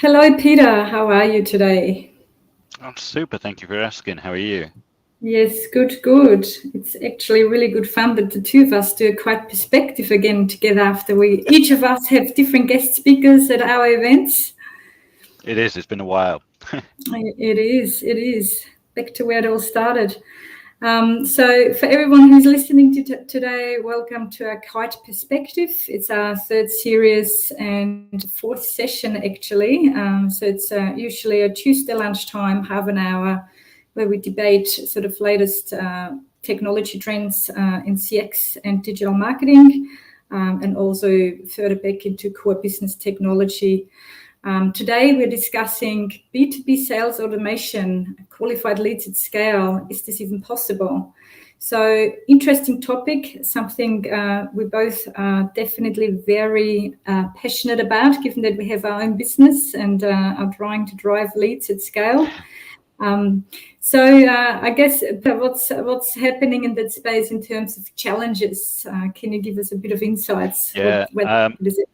Hello, Peter. How are you today? I'm super. Thank you for asking. How are you? Yes, good, good. It's actually really good fun that the two of us do a quite perspective again together after we each of us have different guest speakers at our events. It is. It's been a while. It is. Back to where it all started. So for everyone who's listening to today, welcome to our Kite Perspective. It's our third series and fourth session actually. So it's usually a Tuesday lunchtime, half an hour, where we debate sort of latest technology trends in CX and digital marketing, and also further back into core business technology. Today we're discussing B2B Sales Automation, qualified leads at scale. Is this even possible? So interesting topic, something we both are definitely very passionate about, given that we have our own business and are trying to drive leads at scale. So I guess what's happening in that space in terms of challenges? Can you give us a bit of insights? Yeah. What is it?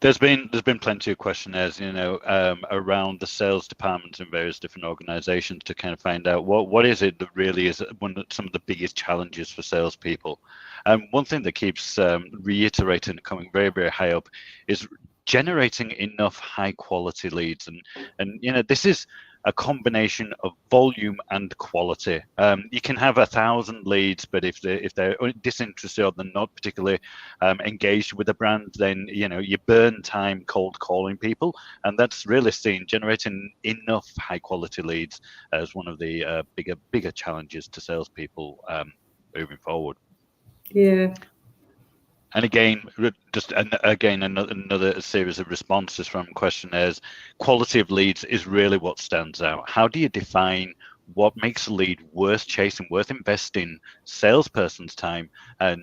There's been plenty of questionnaires, around the sales departments in various different organizations to kind of find out what is it that really is some of the biggest challenges for salespeople. One thing that keeps reiterating and coming very, very high up is generating enough high quality leads, and this is a combination of volume and quality. You can have 1,000 leads, but if they're disinterested or they're not particularly engaged with the brand, then you burn time cold calling people, and that's really seen generating enough high quality leads as one of the bigger challenges to salespeople moving forward. Yeah. And again, another series of responses from questionnaires. Quality of leads is really what stands out. How do you define what makes a lead worth chasing, worth investing salesperson's time, and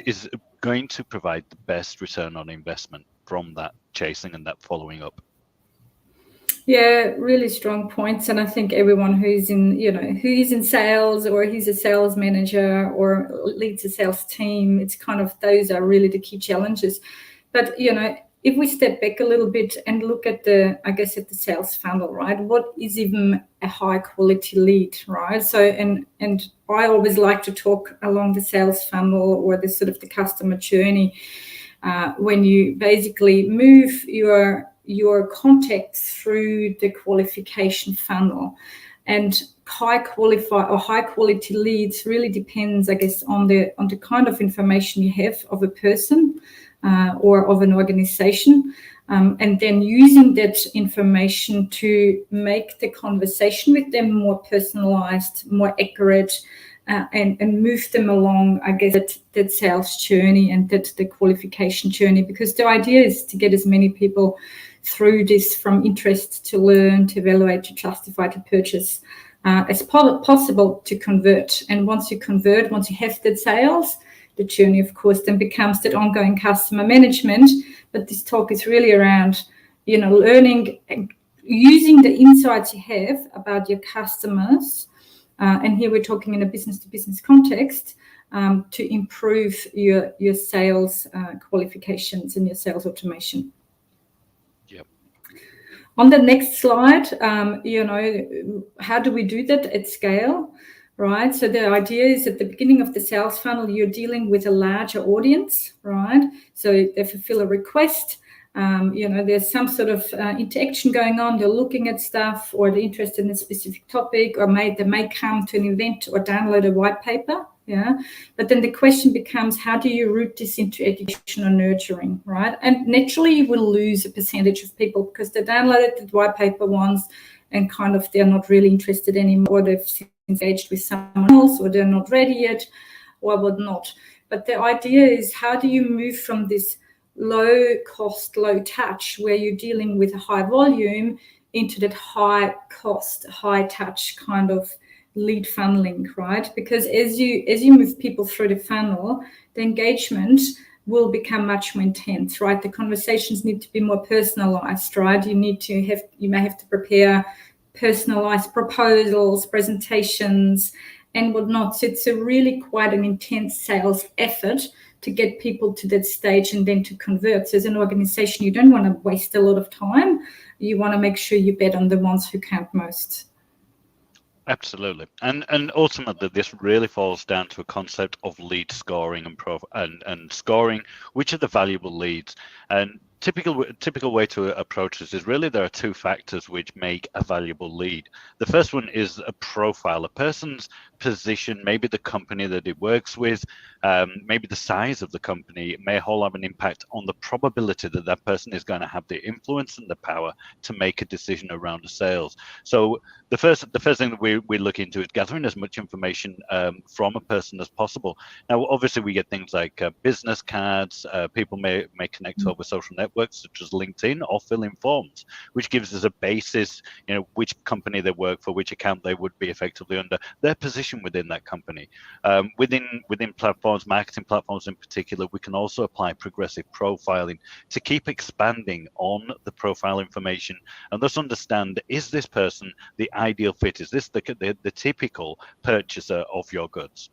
is going to provide the best return on investment from that chasing and that following up? Yeah, really strong points. And I think everyone who's in sales, or he's a sales manager or leads a sales team, it's kind of, those are really the key challenges. But, if we step back a little bit and look at the sales funnel, right? What is even a high quality lead, right? So, and I always like to talk along the sales funnel or the sort of the customer journey, when you basically move your contacts through the qualification funnel. And high quality leads really depends, I guess, on the kind of information you have of a person or of an organization, and then using that information to make the conversation with them more personalized, more accurate, and move them along, I guess, that sales journey and the qualification journey. Because the idea is to get as many people through this, from interest to learn, to evaluate, to justify, to purchase, as possible, to convert. And once you have that sales, the journey, of course, then becomes that ongoing customer management. But this talk is really around, learning and using the insights you have about your customers. And here we're talking in a business-to-business context, to improve your sales qualifications and your sales automation. Yep. On the next slide, how do we do that at scale, right? So the idea is at the beginning of the sales funnel, you're dealing with a larger audience, right? So they fulfill a request. There's some sort of interaction going on. They're looking at stuff, or they're interested in a specific topic, or they may come to an event or download a white paper. Yeah. But then the question becomes, how do you route this into education or nurturing, right? And naturally you will lose a percentage of people because they downloaded the white paper once and kind of they're not really interested anymore. They've engaged with someone else, or they're not ready yet, or whatnot. But the idea is, how do you move from this low cost, low touch, where you're dealing with a high volume, into that high cost, high touch kind of lead funneling, right? Because as you move people through the funnel, the engagement will become much more intense, right? The conversations need to be more personalized, right? You may have to prepare personalized proposals, presentations, and whatnot. So it's a really quite an intense sales effort to get people to that stage and then to convert. So as an organization, you don't want to waste a lot of time. You want to make sure you bet on the ones who count most. Absolutely, and ultimately, this really falls down to a concept of lead scoring and scoring which are the valuable leads. And typical way to approach this is really there are two factors which make a valuable lead. The first one is a profile, a person's position, maybe the company that it works with, maybe the size of the company. It may all have an impact on the probability that that person is going to have the influence and the power to make a decision around a sales. So the first thing that we look into is gathering as much information from a person as possible. Now, obviously, we get things like business cards. People may connect over social networks such as LinkedIn or fill in forms, which gives us a basis, which company they work for, which account they would be effectively under, their position within that company. Within platforms, marketing platforms in particular, we can also apply progressive profiling to keep expanding on the profile information and thus understand, is this person the ideal fit? Is this the typical purchaser of your goods?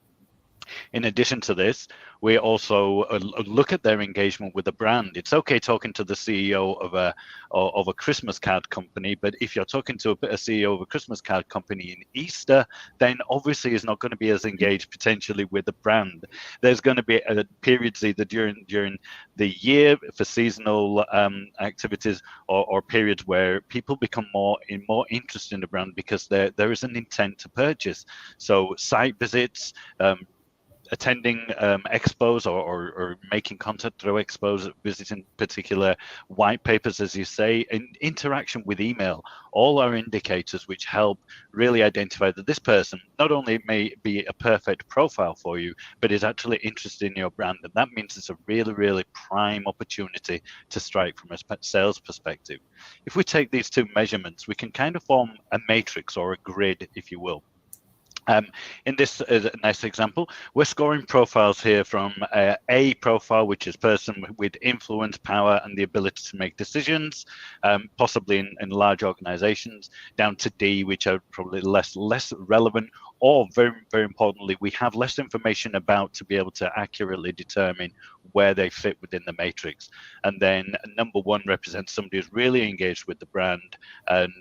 In addition to this, we also look at their engagement with the brand. It's okay talking to the CEO of a Christmas card company, but if you're talking to a CEO of a Christmas card company in Easter, then obviously he's not going to be as engaged potentially with the brand. There's going to be periods either during the year for seasonal activities or periods where people become more interested in the brand because there is an intent to purchase. So site visits, attending expos or making content through expos, visiting particular white papers, as you say, and interaction with email, all are indicators which help really identify that this person not only may be a perfect profile for you, but is actually interested in your brand. And that means it's a really, really prime opportunity to strike from a sales perspective. If we take these two measurements, we can kind of form a matrix or a grid, if you will. In this nice example, we're scoring profiles here from A profile, which is person with influence, power, and the ability to make decisions, possibly in large organizations, down to D, which are probably less relevant, or very, very importantly, we have less information about to be able to accurately determine where they fit within the matrix. And then number 1 represents somebody who's really engaged with the brand, and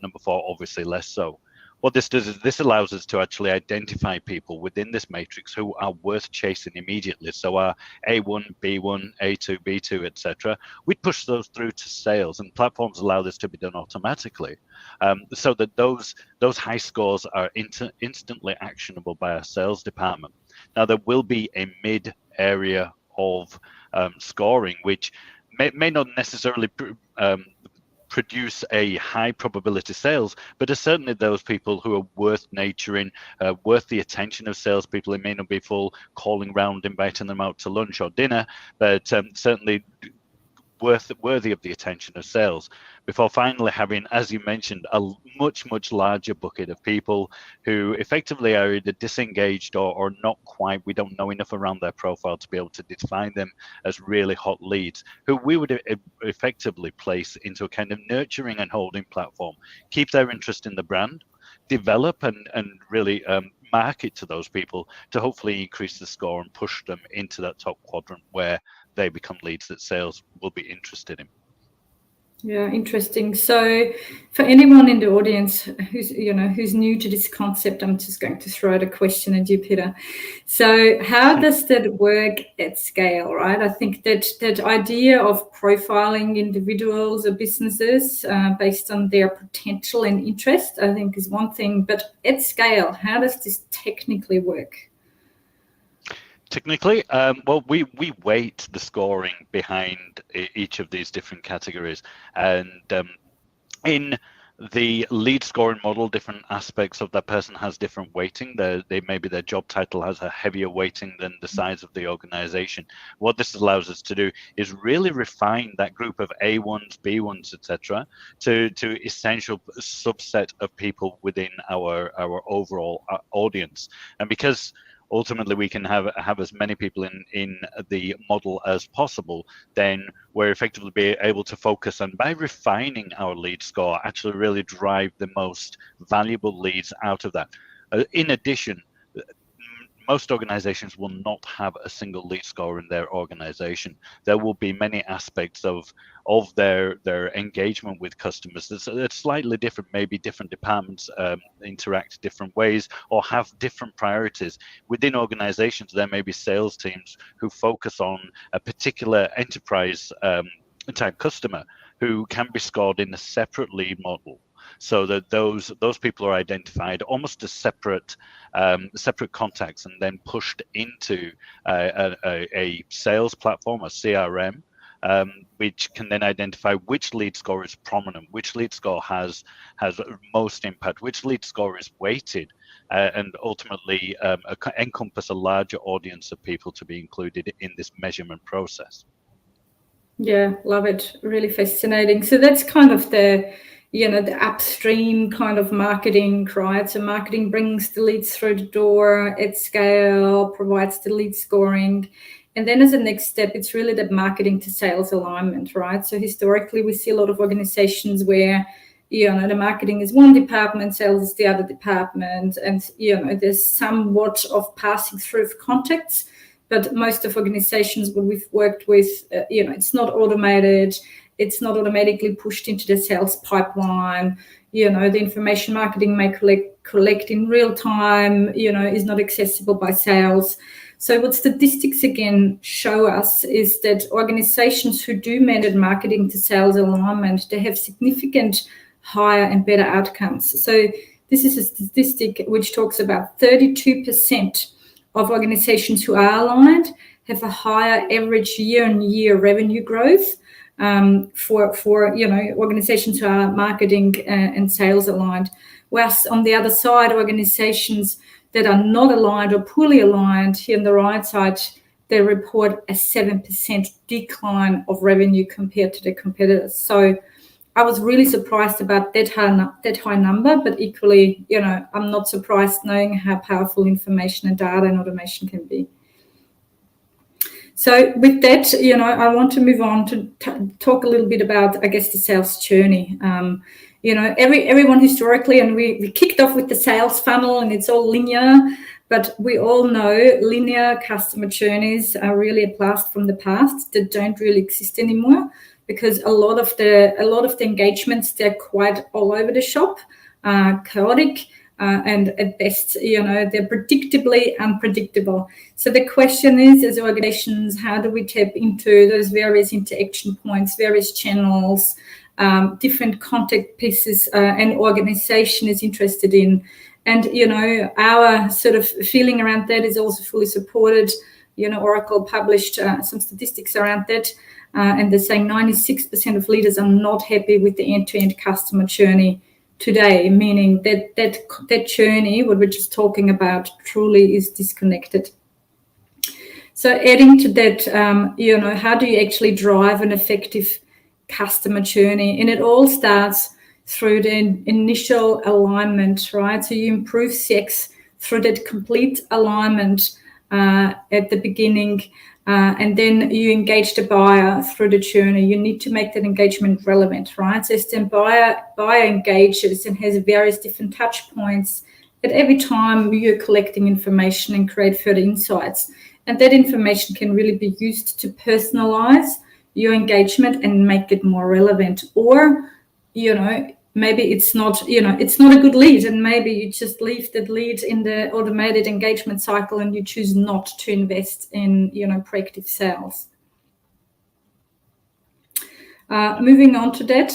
number 4, obviously less so. What this does is this allows us to actually identify people within this matrix who are worth chasing immediately. So our A1, B1, A2, B2, etc. We push those through to sales, and platforms allow this to be done automatically, so that those high scores are instantly actionable by our sales department. Now, there will be a mid area of scoring, which may not necessarily produce a high probability sales, but are certainly those people who are worth nurturing, worth the attention of salespeople. It may not be full calling round, inviting them out to lunch or dinner, but certainly worthy of the attention of sales, before finally having, as you mentioned, a much larger bucket of people who effectively are either disengaged or not quite. We don't know enough around their profile to be able to define them as really hot leads, who we would effectively place into a kind of nurturing and holding platform, keep their interest in the brand, develop and really market to those people to hopefully increase the score and push them into that top quadrant where they become leads that sales will be interested in. Yeah, interesting. So for anyone in the audience who's new to this concept, I'm just going to throw out a question at you, Peter. So how does that work at scale, right? I think that idea of profiling individuals or businesses based on their potential and interest, I think is one thing, but at scale, how does this technically work? Technically, well, we weight the scoring behind each of these different categories, and in the lead scoring model, different aspects of that person has different weighting. Maybe their job title has a heavier weighting than the size of the organization. What this allows us to do is really refine that group of A1s, B1s, etc., to essential subset of people within our overall audience. And because ultimately we can have as many people in the model as possible, then we're effectively be able to focus on, by refining our lead score, actually really drive the most valuable leads out of that. In addition, most organizations will not have a single lead scorer in their organization. There will be many aspects of their engagement with customers that's slightly different. Maybe different departments interact different ways or have different priorities. Within organizations, there may be sales teams who focus on a particular enterprise type customer who can be scored in a separate lead model, so that those people are identified almost as separate contacts and then pushed into a sales platform, a CRM, which can then identify which lead score is prominent, which lead score has most impact, which lead score is weighted, and ultimately encompass a larger audience of people to be included in this measurement process. Yeah, love it. Really fascinating. So that's kind of the upstream kind of marketing, right? So marketing brings the leads through the door at scale, provides the lead scoring. And then as a next step, it's really the marketing to sales alignment, right? So historically, we see a lot of organizations where, the marketing is one department, sales is the other department. And, there's somewhat of passing through of contacts. But most of organizations what we've worked with, it's not automated. It's not automatically pushed into the sales pipeline. The information marketing may collect in real time, is not accessible by sales. So what statistics again show us is that organizations who do manage marketing to sales alignment, they have significant higher and better outcomes. So this is a statistic which talks about 32% of organizations who are aligned have a higher average year-on-year revenue growth for organizations who are marketing and sales aligned. Whereas on the other side, organizations that are not aligned or poorly aligned, here on the right side, they report a 7% decline of revenue compared to their competitors. So I was really surprised about that high number, but equally, I'm not surprised knowing how powerful information and data and automation can be. So with that, I want to move on to talk a little bit about, I guess, the sales journey. Everyone historically, and we kicked off with the sales funnel and it's all linear, but we all know linear customer journeys are really a blast from the past that don't really exist anymore, because a lot of the engagements, they're quite all over the shop, chaotic, and at best, they're predictably unpredictable. So the question is, as organizations, how do we tap into those various interaction points, various channels, different contact pieces an organization is interested in? And, our sort of feeling around that is also fully supported. Oracle published some statistics around that. And they're saying 96% of leaders are not happy with the end-to-end customer journey today, meaning that journey, what we're just talking about, truly is disconnected. So adding to that, how do you actually drive an effective customer journey? And it all starts through the initial alignment, right? So you improve CX through that complete alignment at the beginning. And then you engage the buyer through the journey. You need to make that engagement relevant, right? So as the buyer engages and has various different touch points, at every time you're collecting information and create further insights. And that information can really be used to personalize your engagement and make it more relevant. Or, maybe it's not a good lead, and maybe you just leave that lead in the automated engagement cycle and you choose not to invest in, proactive sales. Moving on to that,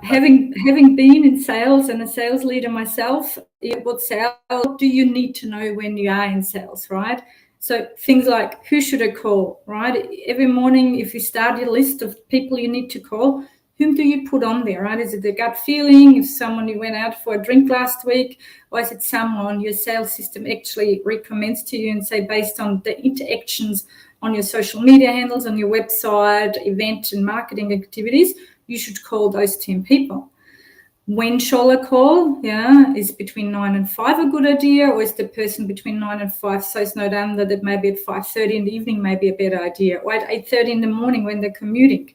having been in sales and a sales leader myself, what do you need to know when you are in sales, right? So things like, who should I call, right? Every morning, if you start your list of people you need to call, whom do you put on there, right? Is it the gut feeling, if someone you went out for a drink last week, or is it someone your sales system actually recommends to you and say, based on the interactions on your social media handles, on your website, event and marketing activities, you should call those 10 people. When shall I call? Is between 9 and 5 a good idea, or is the person between 9 and 5 so snowed under that maybe at 5:30 in the evening may be a better idea, or at 8:30 in the morning when they're commuting?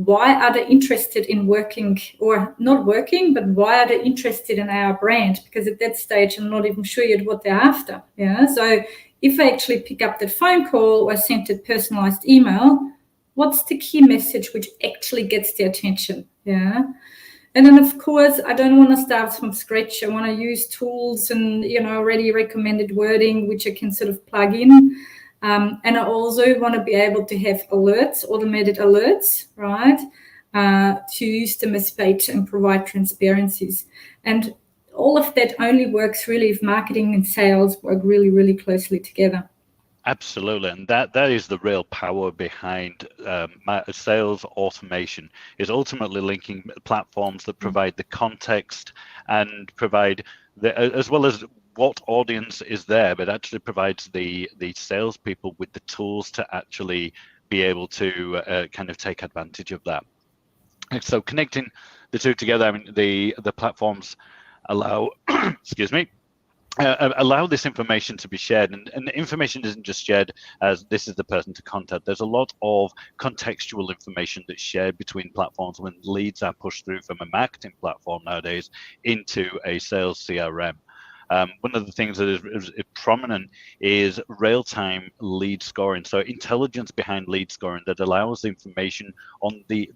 why are they interested in working or not working, but why are they interested in our brand? Because at that stage, I'm not even sure yet what they're after. Yeah. So if I actually pick up that phone call or sent a personalized email, what's the key message which actually gets their attention? Yeah. And then, of course, I don't want to start from scratch. I want to use tools and, already recommended wording, which I can sort of plug in. And I also want to be able to have alerts, automated alerts, right? To use them as bait and provide transparencies. And all of that only works really if marketing and sales work really, really closely together. Absolutely, and that is the real power behind sales automation, is ultimately linking platforms that provide the context and provide as well as what audience is there, but actually provides the salespeople with the tools to actually be able to kind of take advantage of that. And so connecting the two together, I mean, the platforms allow, excuse me, allow this information to be shared, and the information isn't just shared as this is the person to contact. There's a lot of contextual information that's shared between platforms when leads are pushed through from a marketing platform nowadays into a sales CRM. One of the things that is prominent is real-time lead scoring. So intelligence behind lead scoring that allows the information on the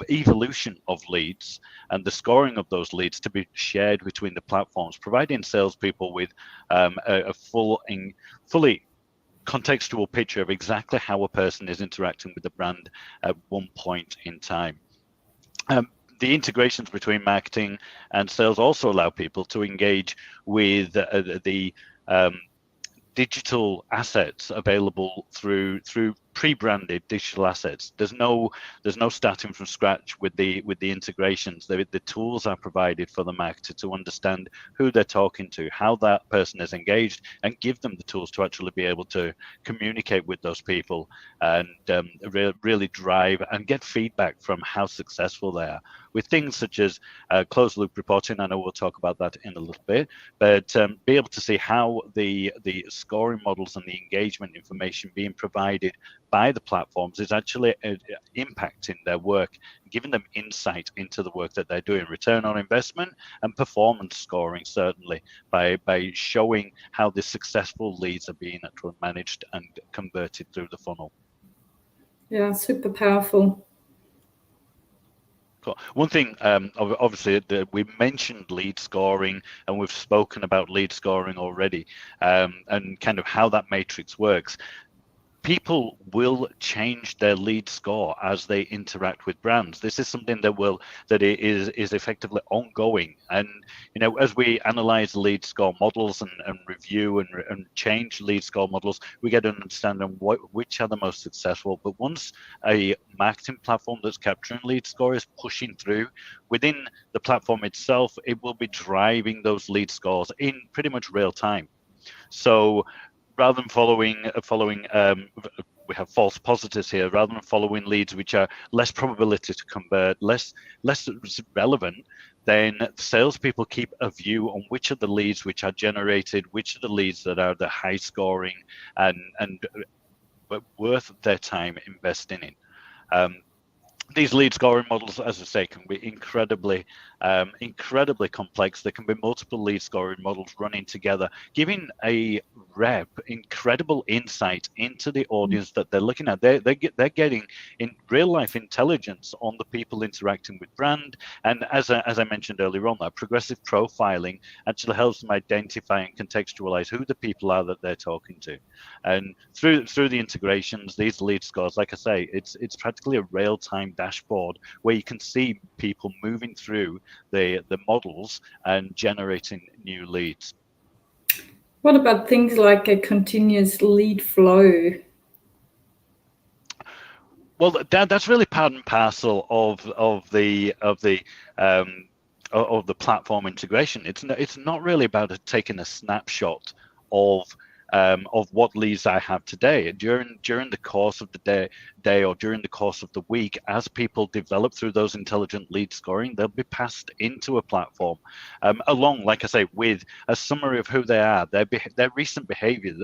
evolution of leads and the scoring of those leads to be shared between the platforms, providing salespeople with a fully contextual picture of exactly how a person is interacting with the brand at one point in time. The integrations between marketing and sales also allow people to engage with the digital assets available through pre-branded digital assets. There's no starting from scratch with the integrations. The tools are provided for the marketer to understand who they're talking to, how that person is engaged, and give them the tools to actually be able to communicate with those people and really drive and get feedback from how successful they are with things such as closed loop reporting. I know we'll talk about that in a little bit, but be able to see how the scoring models and the engagement information being provided by the platforms is actually impacting their work, giving them insight into the work that they're doing, return on investment and performance scoring, certainly by showing how the successful leads are being actually managed and converted through the funnel. Yeah, super powerful. Cool. One thing, obviously, we mentioned lead scoring, and we've spoken about lead scoring already, and kind of how that matrix works. People will change their lead score as they interact with brands. This is something that is effectively ongoing. And as we analyze lead score models and review and change lead score models, we get an understanding which are the most successful. But once a marketing platform that's capturing lead score is pushing through within the platform itself, it will be driving those lead scores in pretty much real time. So rather than following, we have false positives here. Rather than following leads which are less probability to convert, less relevant, then salespeople keep a view on which are the leads which are generated, which are the leads that are the high scoring and worth their time investing in. These lead scoring models, as I say, can be incredibly complex. There can be multiple lead scoring models running together, giving a rep incredible insight into the audience that they're looking at. They're getting in real life intelligence on the people interacting with brand. And as I mentioned earlier on, that progressive profiling actually helps them identify and contextualize who the people are that they're talking to. And through the integrations, these lead scores, like I say, it's practically a real-time dashboard where you can see people moving through the models and generating new leads. What about things like a continuous lead flow? Well, that's really part and parcel of the platform integration. It's not really about taking a snapshot of what leads I have today. During the course of the day or during the course of the week, as people develop through those intelligent lead scoring, they'll be passed into a platform along, like I say, with a summary of who they are, their recent behavior.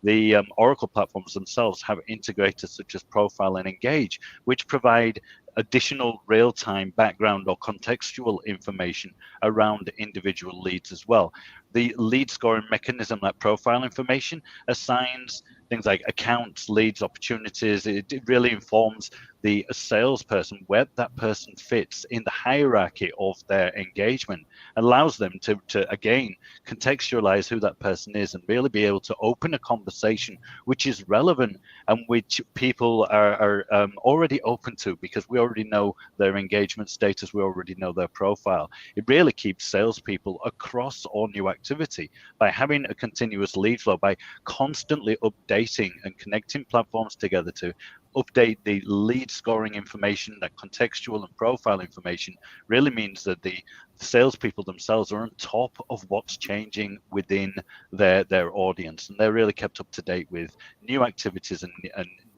The Oracle platforms themselves have integrators such as Profile and Engage, which provide additional real-time background or contextual information around individual leads as well. The lead scoring mechanism, that profile information, assigns things like accounts, leads, opportunities. It really informs the salesperson where that person fits in the hierarchy of their engagement, allows them to again contextualize who that person is and really be able to open a conversation which is relevant and which people are already open to, because we already know their engagement status, we already know their profile. It really keeps salespeople across all new activity by having a continuous lead flow, by constantly updating and connecting platforms together to update the lead scoring information. That contextual and profile information really means that the salespeople themselves are on top of what's changing within their audience, and they're really kept up to date with new activities and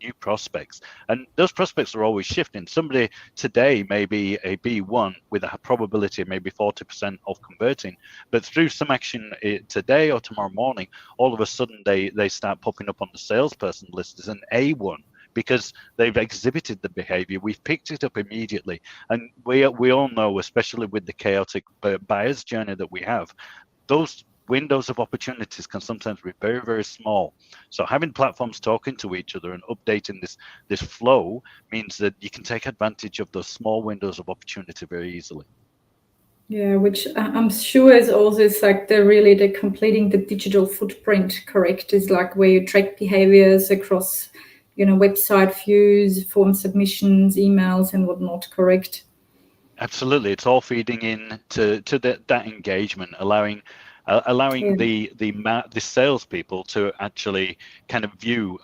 new prospects. And those prospects are always shifting. Somebody today may be a B1 with a probability of maybe 40% of converting, but through some action today or tomorrow morning, all of a sudden they start popping up on the salesperson list as an A1, because they've exhibited the behavior. We've picked it up immediately. And we all know, especially with the chaotic buyer's journey that we have, those windows of opportunities can sometimes be very, very small. So having platforms talking to each other and updating this flow means that you can take advantage of those small windows of opportunity very easily. Yeah, which I'm sure is also is like the completing the digital footprint, correct? Is like where you track behaviors across, website views, form submissions, emails, and whatnot, correct? Absolutely, it's all feeding in to that engagement, allowing the salespeople to actually kind of view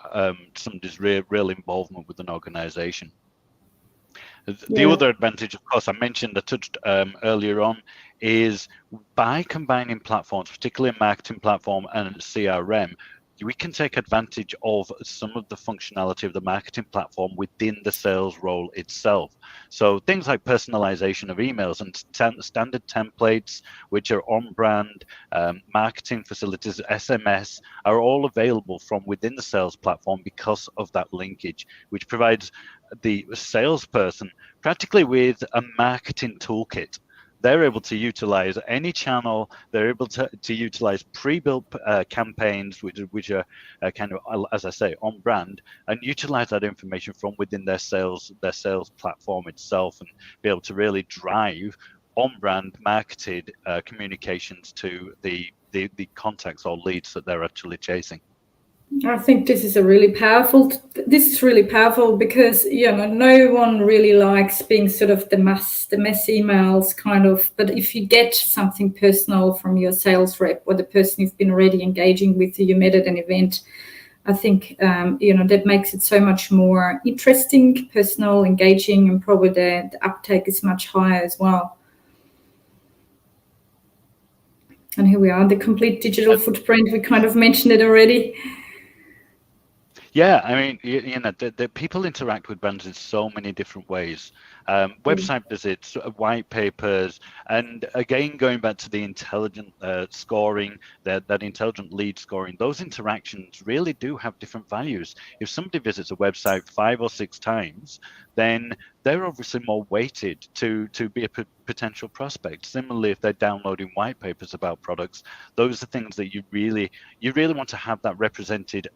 somebody's real involvement with an organization. The other advantage, of course, I touched earlier on, is by combining platforms, particularly a marketing platform and CRM, we can take advantage of some of the functionality of the marketing platform within the sales role itself. So things like personalization of emails and standard templates, which are on brand, marketing facilities, SMS, are all available from within the sales platform because of that linkage, which provides the salesperson practically with a marketing toolkit. They're able to utilize any channel. They're able to utilize pre-built campaigns, which are kind of, as I say, on brand, and utilize that information from within their sales platform itself, and be able to really drive on brand marketed communications to the contacts or leads that they're actually chasing. I think this is really powerful because no one really likes being sort of the mass emails kind of. But if you get something personal from your sales rep or the person you've been already engaging with, you met at an event, I think that makes it so much more interesting, personal, engaging, and probably the uptake is much higher as well. And here we are, the complete digital footprint. We kind of mentioned it already. Yeah, I mean, the people interact with brands in so many different ways. Website visits, white papers, and again, going back to the intelligent scoring, that intelligent lead scoring, those interactions really do have different values. If somebody visits a website 5 or 6 times, then they're obviously more weighted to be a potential prospect. Similarly, if they're downloading white papers about products, those are things that you really want to have that represented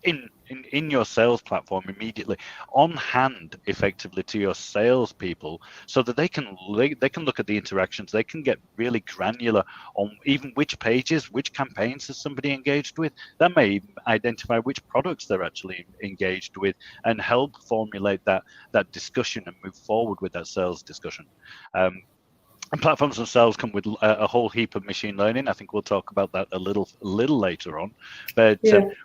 in your sales platform immediately on hand, effectively, to your salespeople, so that they can look at the interactions. They can get really granular on even which pages, which campaigns has somebody engaged with. That may identify which products they're actually engaged with, and help formulate that discussion and move forward with that sales discussion. And platforms themselves come with a whole heap of machine learning. I think we'll talk about that a little later on. But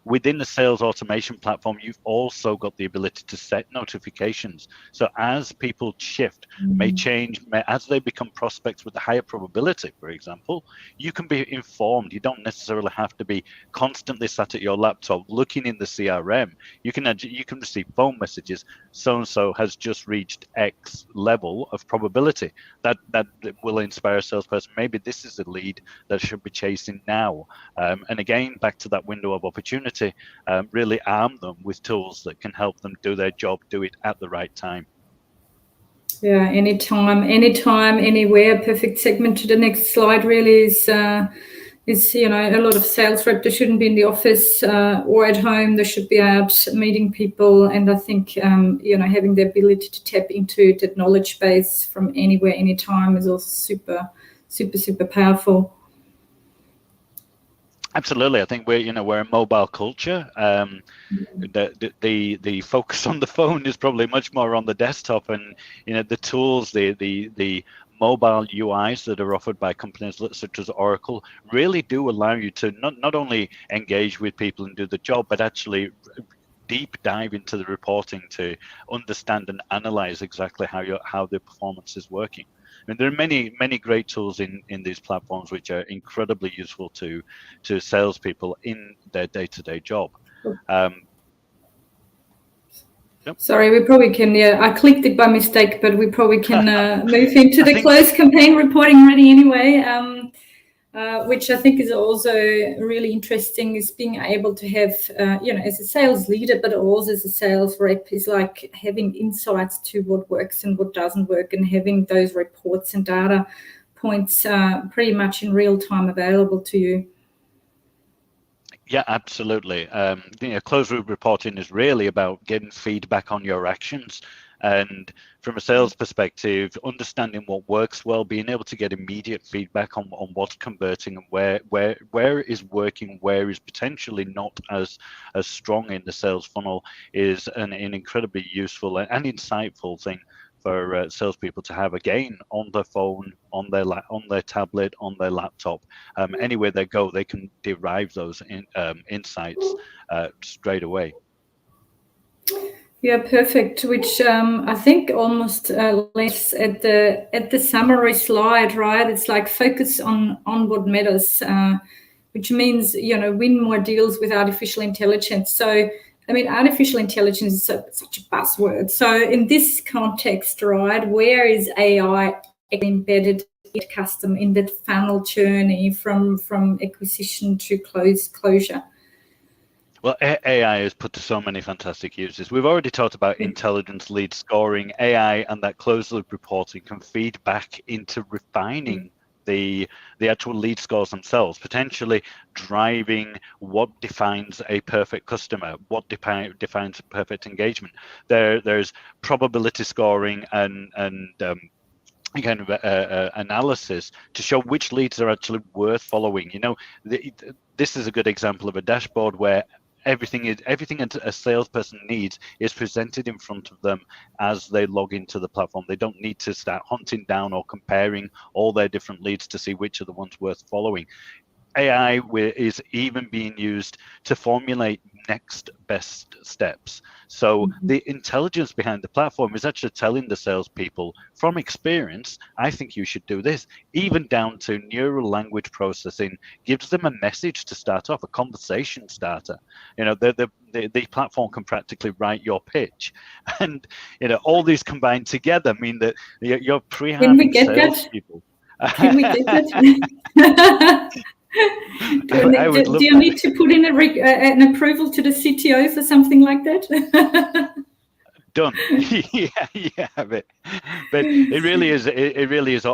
within the sales automation platform, you've also got the ability to set notifications. So as people shift, may change, as they become prospects with a higher probability, for example, you can be informed. You don't necessarily have to be constantly sat at your laptop looking in the CRM. You can receive phone messages. So-and-so has just reached X level of probability. That will inspire a salesperson. Maybe this is a lead that should be chasing now. And again, back to that window of opportunity, really arm them with tools that can help them do their job, do it at the right time. Yeah, anytime, anywhere. Perfect segment to the next slide. Really is a lot of sales rep. They shouldn't be in the office or at home. They should be out meeting people. And I think having the ability to tap into that knowledge base from anywhere, anytime is also super, super, super powerful. Absolutely, I think we're a mobile culture. The focus on the phone is probably much more on the desktop, and the tools, the mobile UIs that are offered by companies such as Oracle really do allow you to not only engage with people and do the job, but actually deep dive into the reporting to understand and analyze exactly how the performance is working. And there are many great tools in these platforms which are incredibly useful to salespeople in their day-to-day job. Yep. Sorry, we probably can. Yeah, I clicked it by mistake, but we probably can move into the closed campaign reporting ready anyway. Which I think is also really interesting, is being able to have, as a sales leader, but also as a sales rep, is like having insights to what works and what doesn't work, and having those reports and data points pretty much in real time available to you. Yeah, absolutely. Closed loop reporting is really about getting feedback on your actions. And from a sales perspective, understanding what works well, being able to get immediate feedback on what's converting and where is working, where is potentially not as strong in the sales funnel, is an incredibly useful and insightful thing for salespeople to have, again, on their phone, on their tablet, on their laptop. Anywhere they go, they can derive those insights straight away. Yeah, perfect. Which I think almost less at the summary slide, right? It's like focus on what matters, which means win more deals with artificial intelligence. So I mean, artificial intelligence is such a buzzword. So in this context, right, where is AI embedded in custom in that funnel journey from acquisition to closure? Well, AI is put to so many fantastic uses. We've already talked about intelligence lead scoring. AI and that closed loop reporting can feed back into refining the actual lead scores themselves, potentially driving what defines a perfect customer, what defines a perfect engagement. There's probability scoring and kind of analysis to show which leads are actually worth following. This is a good example of a dashboard where everything a salesperson needs is presented in front of them as they log into the platform. They don't need to start hunting down or comparing all their different leads to see which are the ones worth following. AI is even being used to formulate next best steps. So the intelligence behind the platform is actually telling the salespeople from experience, I think you should do this, even down to neural language processing, gives them a message to start off, a conversation starter. The platform can practically write your pitch. And, all these combined together mean that you're pre-harming salespeople. Can we get that? Do you need to put in an approval to the CTO for something like that? Done. yeah, but it really is. It really is.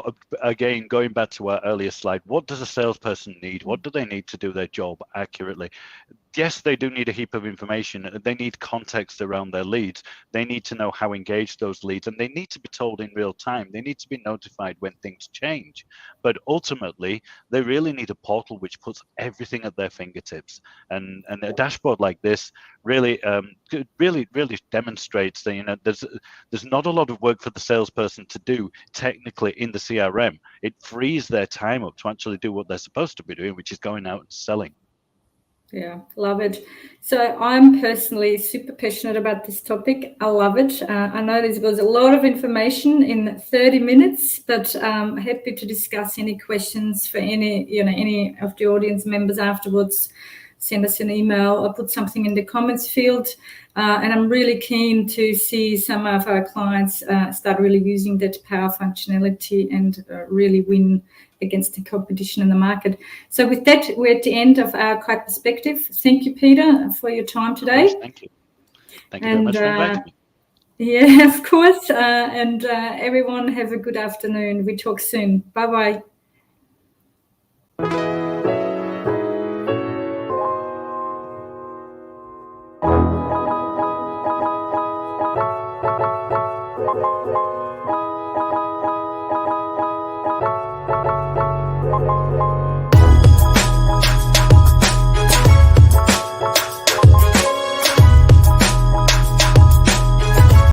Again, going back to our earlier slide, what does a salesperson need? What do they need to do their job accurately? Yes, they do need a heap of information. They need context around their leads. They need to know how engaged those leads, and they need to be told in real time. They need to be notified when things change. But ultimately, they really need a portal which puts everything at their fingertips. And a dashboard like this really demonstrates that there's not a lot of work for the salesperson to do technically in the CRM. It frees their time up to actually do what they're supposed to be doing, which is going out and selling. Yeah, love it. So I'm personally super passionate about this topic. I love it. I know there was a lot of information in 30 minutes, but I'm happy to discuss any questions for any of the audience members afterwards. Send us an email or put something in the comments field. And I'm really keen to see some of our clients start really using that power functionality and really win against the competition in the market. So with that, we're at the end of our Quite Perspective. Thank you, Peter, for your time today. Thank you. Thank you very much for inviting me. Yeah, of course. And everyone have a good afternoon. We talk soon. Bye-bye.